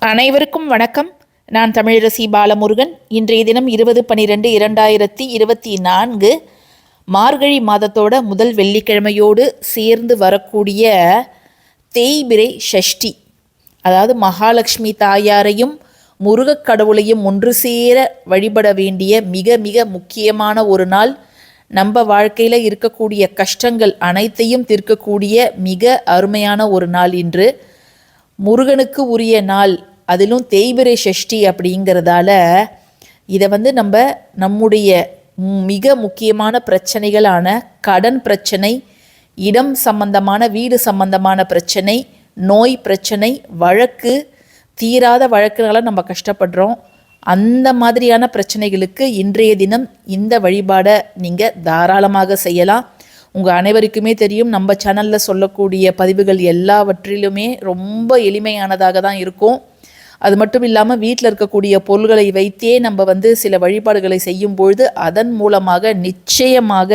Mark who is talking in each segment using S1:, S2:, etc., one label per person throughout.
S1: அனைவருக்கும் வணக்கம். நான் தமிழரசி பாலமுருகன். இன்றைய தினம் 20/12/2024 மார்கழி மாதத்தோட முதல் வெள்ளிக்கிழமையோடு சேர்ந்து வரக்கூடிய தேய்பிரை ஷஷ்டி, அதாவது மகாலட்சுமி தாயாரையும் முருகக் கடவுளையும் ஒன்று சேர வழிபட வேண்டிய மிக மிக முக்கியமான ஒரு நாள். நம்ம வாழ்க்கையில் இருக்கக்கூடிய கஷ்டங்கள் அனைத்தையும் தீர்க்கக்கூடிய மிக அருமையான ஒரு நாள் இன்று. முருகனுக்கு உரிய நாள், அதிலும் தேய்பிரை ஷஷ்டி அப்படிங்கிறதால இதை நம்முடைய மிக முக்கியமான பிரச்சனைகளான கடன் பிரச்சனை, இடம் சம்பந்தமான வீடு சம்பந்தமான பிரச்சனை, நோய் பிரச்சனை, வழக்கு தீராத வழக்குகளை நம்ம கஷ்டப்படுறோம். அந்த மாதிரியான பிரச்சனைகளுக்கு இன்றைய தினம் இந்த வழிபாடை நீங்கள் தாராளமாக செய்யலாம். உங்கள் அனைவருக்குமே தெரியும், நம்ம சேனலில் சொல்லக்கூடிய பதிவுகள் எல்லாவற்றிலுமே ரொம்ப எளிமையானதாக தான் இருக்கும். அது மட்டும் இல்லாமல் வீட்டில் இருக்கக்கூடிய பொருள்களை வைத்தே நம்ம சில வழிபாடுகளை செய்யும் பொழுது அதன் மூலமாக நிச்சயமாக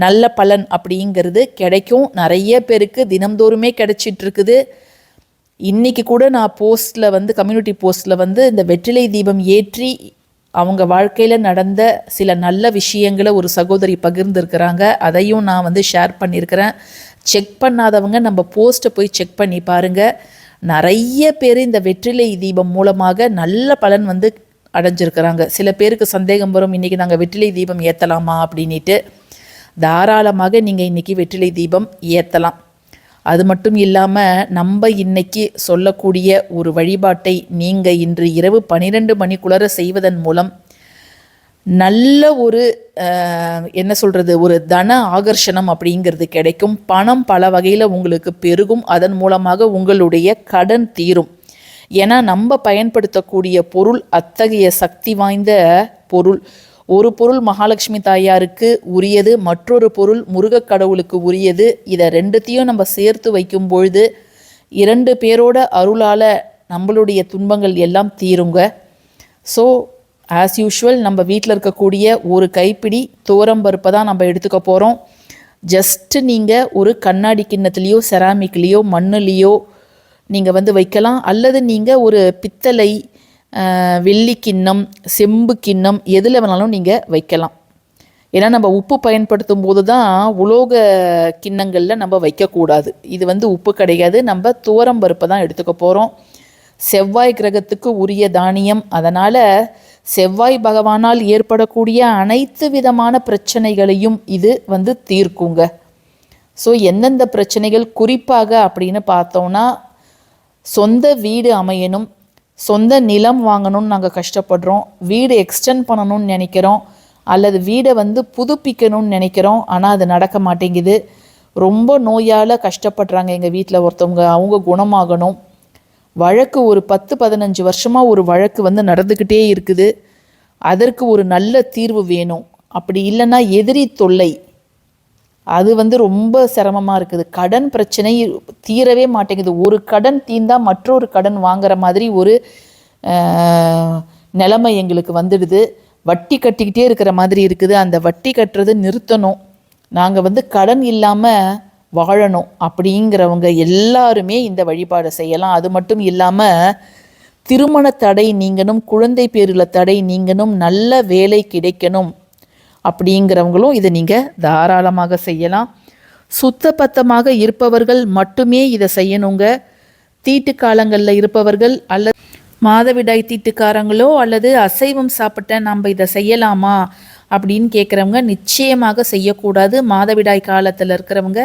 S1: நல்ல பலன் அப்படிங்கிறது கிடைக்கும். நிறைய பேருக்கு தினம்தோறுமே கிடைச்சிட்ருக்குது. இன்றைக்கி கூட நான் போஸ்ட்டில் கம்யூனிட்டி போஸ்ட்டில் இந்த வெற்றிலை தீபம் ஏற்றி அவங்க வாழ்க்கையில் நடந்த சில நல்ல விஷயங்களை ஒரு சகோதரி பகிர்ந்துருக்கிறாங்க. அதையும் நான் ஷேர் பண்ணியிருக்கிறேன். செக் பண்ணாதவங்க நம்ம போஸ்ட்டை போய் செக் பண்ணி பாருங்கள். நிறைய பேர் இந்த வெற்றிலை தீபம் மூலமாக நல்ல பலன் அடைஞ்சிருக்கிறாங்க. சில பேருக்கு சந்தேகம் வரும், இன்றைக்கி நாங்கள் வெற்றிலை தீபம் ஏற்றலாமா அப்படின்ட்டு. தாராளமாக நீங்கள் இன்றைக்கி வெற்றிலை தீபம் ஏற்றலாம். அது மட்டும் இல்லாமல் நம்ம இன்னைக்கு சொல்லக்கூடிய ஒரு வழிபாட்டை நீங்கள் இன்று இரவு 12 மணிக்குள்ளர செய்வதன் மூலம் நல்ல ஒரு ஒரு தன ஆகர்ஷணம் அப்படிங்கிறது கிடைக்கும். பணம் பல வகையில் உங்களுக்கு பெருகும். அதன் மூலமாக உங்களுடைய கடன் தீரும். ஏன்னா நம்ம பயன்படுத்தக்கூடிய பொருள் அத்தகைய சக்தி வாய்ந்த பொருள். ஒரு பொருள் மகாலட்சுமி தாயாருக்கு உரியது, மற்றொரு பொருள் முருகக் கடவுளுக்கு உரியது. இதை ரெண்டுத்தையும் நம்ம சேர்த்து வைக்கும் பொழுது 2 பேரோட அருளால் நம்மளுடைய துன்பங்கள் எல்லாம் தீருங்க. ஸோ ஆஸ் யூஷுவல் நம்ம வீட்டில் இருக்கக்கூடிய ஒரு கைப்பிடி துவரம்பருப்பை தான் நம்ம எடுத்துக்க போகிறோம். ஜஸ்ட்டு நீங்கள் ஒரு கண்ணாடி கிண்ணத்துலேயோ செராமிக்லேயோ மண்ணுலேயோ நீங்கள் வைக்கலாம். அல்லது நீங்கள் ஒரு பித்தளை, வெள்ளி கிண்ணம், செம்பு கிண்ணம் எதில் வேணாலும் நீங்கள் வைக்கலாம். ஏன்னா நம்ம உப்பு பயன்படுத்தும் போது தான் உலோக கிண்ணங்களில் நம்ம வைக்கக்கூடாது. இது உப்பு கிடையாது. நம்ம துவரம்பருப்பை தான் எடுத்துக்க போகிறோம். செவ்வாய் கிரகத்துக்கு உரிய தானியம். அதனால் செவ்வாய் பகவானால் ஏற்படக்கூடிய அனைத்து விதமான பிரச்சனைகளையும் இது தீர்க்குங்க. ஸோ எந்தெந்த பிரச்சனைகள் குறிப்பாக அப்படின்னு பார்த்தோன்னா, சொந்த வீடு அமையணும், சொந்த நிலம் வாங்கணும்னு நாங்கள் கஷ்டப்படுறோம், வீடு எக்ஸ்டெண்ட் பண்ணணும்னு நினைக்கிறோம், அல்லது வீடை புதுப்பிக்கணும்னு நினைக்கிறோம், ஆனால் அது நடக்க மாட்டேங்குது. ரொம்ப நோயால் கஷ்டப்படுறாங்க எங்கள் வீட்டில் ஒருத்தவங்க, அவங்க குணமாகணும். வழக்கு ஒரு 10-15 வருஷமாக ஒரு வழக்கு நடந்துக்கிட்டே இருக்குது. அதற்கு ஒரு நல்ல தீர்வு வேணும். அப்படி இல்லைன்னா எதிரி தொல்லை, அது ரொம்ப சிரமமாக இருக்குது. கடன் பிரச்சனை தீரவே மாட்டேங்குது. ஒரு கடன் தீர்ந்தால் மற்றொரு கடன் வாங்குற மாதிரி ஒரு நிலைமை எங்களுக்கு வந்துடுது. வட்டி கட்டிக்கிட்டே இருக்கிற மாதிரி இருக்குது. அந்த வட்டி கட்டுறது நிறுத்தணும். நாங்கள் கடன் இல்லாமல் வாழணும் அப்படிங்கிறவங்க எல்லாருமே இந்த வழிபாடை செய்யலாம். அது மட்டும் இல்லாமல் திருமண தடை நீங்கணும், குழந்தை பேரில் தடை நீங்கணும், நல்ல வேலை கிடைக்கணும் அப்படிங்கிறவங்களும் இதை நீங்கள் தாராளமாக செய்யலாம். சுத்தபத்தமாக இருப்பவர்கள் மட்டுமே இதை செய்யணுங்க. தீட்டு காலங்களில் இருப்பவர்கள் அல்லது மாதவிடாய் தீட்டுக்காரங்களோ அல்லது அசைவம் சாப்பிட்ட நம்ம இதை செய்யலாமா அப்படின்னு கேட்குறவங்க நிச்சயமாக செய்யக்கூடாது. மாதவிடாய் காலத்தில் இருக்கிறவங்க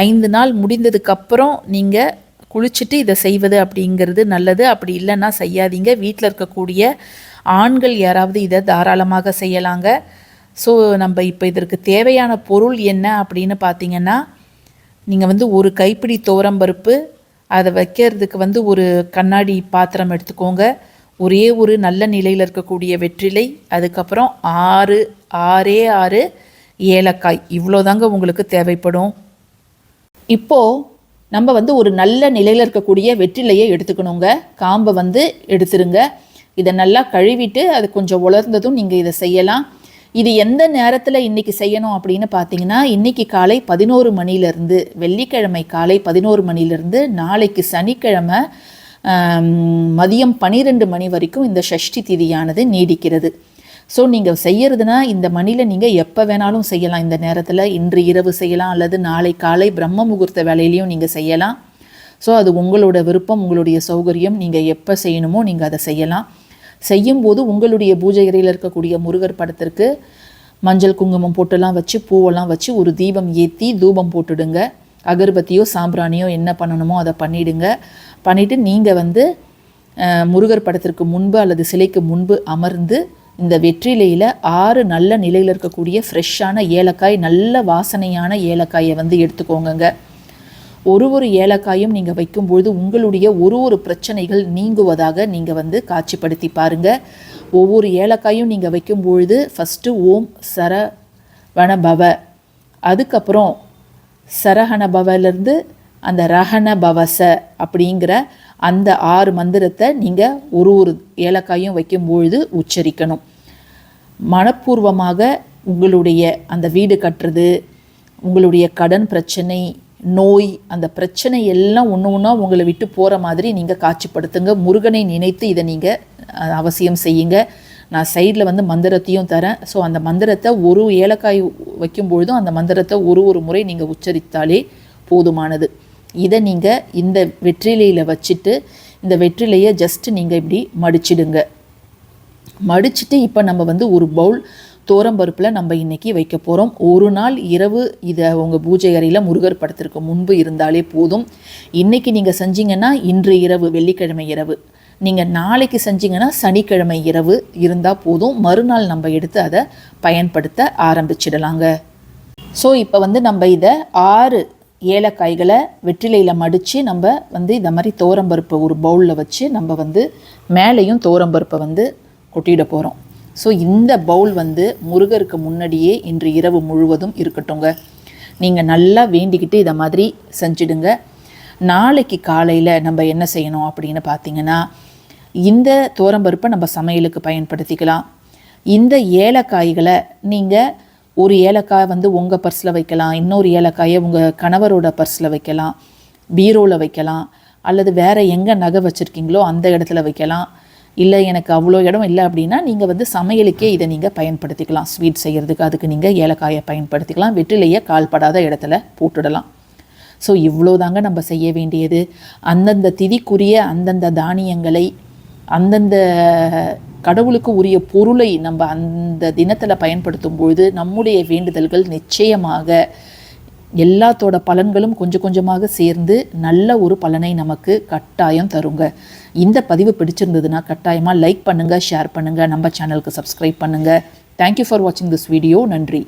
S1: 5 நாள் முடிந்ததுக்கப்புறம் நீங்கள் குளிச்சுட்டு இதை செய்வது அப்படிங்கிறது நல்லது. அப்படி இல்லைன்னா செய்யாதீங்க. வீட்டில் இருக்கக்கூடிய ஆண்கள் யாராவது இதை தாராளமாக செய்யலாங்க. ஸோ நம்ம இப்போ இதற்கு தேவையான பொருள் என்ன அப்படின்னு பார்த்தீங்கன்னா, நீங்கள் ஒரு கைப்பிடி துவரம்பருப்பு, அதை வைக்கிறதுக்கு ஒரு கண்ணாடி பாத்திரம் எடுத்துக்கோங்க. ஒரே ஒரு நல்ல நிலையில் இருக்கக்கூடிய வெற்றிலை, அதுக்கப்புறம் 6 ஏலக்காய், இவ்வளோதாங்க உங்களுக்கு தேவைப்படும். இப்போது நம்ம ஒரு நல்ல நிலையில் இருக்கக்கூடிய வெற்றிலையை எடுத்துக்கணுங்க. காம்பை எடுத்துருங்க. இதை நல்லா கழுவிட்டு அது கொஞ்சம் உலர்ந்ததும் நீங்கள் இதை செய்யலாம். இது எந்த நேரத்தில் இன்றைக்கி செய்யணும் அப்படின்னு பார்த்தீங்கன்னா, இன்றைக்கி காலை 11 மணிலேருந்து, வெள்ளிக்கிழமை காலை 11 மணிலேருந்து நாளைக்கு சனிக்கிழமை மதியம் 12 மணி வரைக்கும் இந்த சஷ்டி திதியானது நீடிக்கிறது. ஸோ நீங்கள் செய்கிறதுனா இந்த மணியில் நீங்கள் எப்போ வேணாலும் செய்யலாம். இந்த நேரத்தில் இன்று இரவு செய்யலாம், அல்லது நாளை காலை பிரம்ம முகூர்த்த வேலையிலையும் நீங்கள் செய்யலாம். ஸோ அது உங்களோட விருப்பம், உங்களுடைய சௌகரியம். நீங்கள் எப்போ செய்யணுமோ நீங்கள் அதை செய்யலாம். செய்யும்போது உங்களுடைய பூஜை அறையில் இருக்கக்கூடிய முருகர் படத்திற்கு மஞ்சள் குங்குமம் போட்டெல்லாம் வச்சு, பூவெல்லாம் வச்சு ஒரு தீபம் ஏற்றி தூபம் போட்டுடுங்க. அகர்பத்தியோ சாம்பிராணியோ என்ன பண்ணணுமோ அதை பண்ணிவிடுங்க. பண்ணிவிட்டு நீங்கள் முருகர் படத்திற்கு முன்பு அல்லது சிலைக்கு முன்பு அமர்ந்து இந்த வெற்றிலையில் 6 நல்ல நிலையில் இருக்கக்கூடிய ஃப்ரெஷ்ஷான ஏலக்காய், நல்ல வாசனையான ஏலக்காயை எடுத்துக்கோங்க. ஒரு ஏலக்காயும் நீங்கள் வைக்கும்பொழுது உங்களுடைய ஒரு பிரச்சனைகள் நீங்குவதாக நீங்கள் காட்சிப்படுத்தி பாருங்கள். ஒவ்வொரு ஏலக்காயும் நீங்கள் வைக்கும்பொழுது ஃபஸ்ட்டு ஓம் சரவண பவ, அதுக்கப்புறம் சரஹண பவலேருந்து அந்த ரஹண பவச அப்படிங்கிற அந்த 6 மந்திரத்தை நீங்கள் ஒரு ஏலக்காயும் வைக்கும்பொழுது உச்சரிக்கணும். மனப்பூர்வமாக உங்களுடைய அந்த வீடு கட்டுறது, உங்களுடைய கடன் பிரச்சனை, நோய், அந்த பிரச்சனை எல்லாம் ஒன்று ஒன்றா உங்களை விட்டு போகிற மாதிரி நீங்கள் காட்சிப்படுத்துங்க. முருகனை நினைத்து இதை நீங்கள் அவசியம் செய்யுங்க. நான் சைடில் மந்திரத்தையும் தரேன். ஸோ அந்த மந்திரத்தை ஒரு ஏலக்காய் வைக்கும்பொழுதும் அந்த மந்திரத்தை ஒரு முறை நீங்கள் உச்சரித்தாலே போதுமானது. இதை நீங்கள் இந்த வெற்றிலையில் வச்சுட்டு இந்த வெற்றிலையை ஜஸ்ட்டு நீங்கள் இப்படி மடிச்சிடுங்க. மடிச்சுட்டு இப்போ நம்ம ஒரு பவுல் தோரம்பருப்பில் நம்ம இன்றைக்கி வைக்க போகிறோம். ஒரு நாள் இரவு இதை உங்கள் பூஜை அறையில் முருகர் படத்திற்கு முன்பு இருந்தாலே போதும். இன்றைக்கி நீங்கள் செஞ்சீங்கன்னா இன்று இரவு, வெள்ளிக்கிழமை இரவு, நீங்கள் நாளைக்கு செஞ்சீங்கன்னா சனிக்கிழமை இரவு இருந்தால் போதும். மறுநாள் நம்ம எடுத்து அதை பயன்படுத்த ஆரம்பிச்சிடலாங்க. ஸோ இப்போ நம்ம இதை 6 ஏலக்காய்களை வெற்றிலையில் மடித்து நம்ம இந்த மாதிரி தோரம்பருப்பை ஒரு பவுலில் வச்சு நம்ம மேலேயும் தோரம்பருப்பை கொட்டிட போகிறோம். ஸோ இந்த பவுல் முருகருக்கு முன்னாடியே இன்று இரவு முழுவதும் இருக்கட்டுங்க. நீங்கள் நல்லா வேண்டிக்கிட்டு இதை மாதிரி செஞ்சிடுங்க. நாளைக்கு காலையில் நம்ம என்ன செய்யணும் அப்படின்னு பார்த்தீங்கன்னா, இந்த தோரம்பருப்பை நம்ம சமையலுக்கு பயன்படுத்திக்கலாம். இந்த ஏலக்காய்களை நீங்கள் ஒரு ஏலக்காய் உங்கள் பர்ஸில் வைக்கலாம், இன்னொரு ஏலக்காயை உங்கள் கணவரோட பர்ஸில் வைக்கலாம், பீரோவில் வைக்கலாம், அல்லது வேறு எங்கே நகை வச்சுருக்கீங்களோ அந்த இடத்துல வைக்கலாம். இல்லை எனக்கு அவ்வளோ இடம் இல்லை அப்படின்னா நீங்கள் சமையலுக்கே இதை நீங்கள் பயன்படுத்திக்கலாம். ஸ்வீட் செய்கிறதுக்கு அதுக்கு நீங்கள் ஏலக்காயை பயன்படுத்திக்கலாம். வெற்றிலையை கால்படாத இடத்துல போட்டுடலாம். ஸோ இவ்வளோதாங்க நம்ம செய்ய வேண்டியது. அந்தந்த திதிக்குரிய அந்தந்த தானியங்களை, அந்தந்த கடவுளுக்கு உரிய பொருளை நம்ம அந்த தினத்தில் பயன்படுத்தும் பொழுது நம்முடைய வேண்டுதல்கள் நிச்சயமாக எல்லாத்தோட பலன்களும் கொஞ்சம் கொஞ்சமாக சேர்ந்து நல்ல ஒரு பலனை நமக்கு கட்டாயம் தருங்க. இந்த பதிவு பிடிச்சிருந்ததுன்னா கட்டாயமாக லைக் பண்ணுங்கள், ஷேர் பண்ணுங்கள், நம்ம சேனலுக்கு சப்ஸ்கிரைப் பண்ணுங்கள். தேங்க்யூ ஃபார் வாட்சிங் திஸ் வீடியோ. நன்றி.